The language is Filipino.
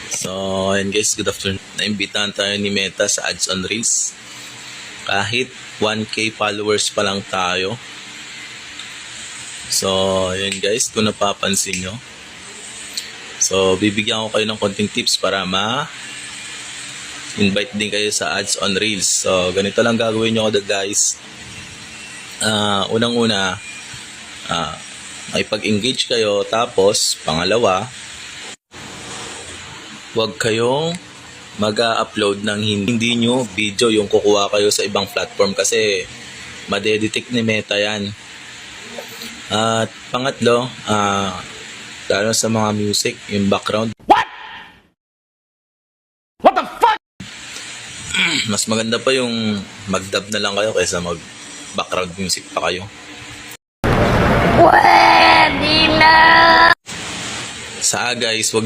So, ayan guys, good afternoon. Naimbitahan tayo ni Meta sa Ads on Reels. Kahit 1K followers pa lang tayo. So, ayan guys, kung napapansin nyo. So, bibigyan ko kayo ng konting tips para invite din kayo sa Ads on Reels. So, ganito lang gagawin nyo guys. Unang-una, makipag-engage kayo. Tapos, pangalawa, huwag kayong mag-upload ng hindi nyo video yung kukuha kayo sa ibang platform kasi madedetect ni Meta yan. At pangatlo, lalo sa mga music, yung background. What the fuck? Mas maganda pa yung mag-dub na lang kayo kaysa mag-background music pa kayo. Pwede na! Guys, huwag nyo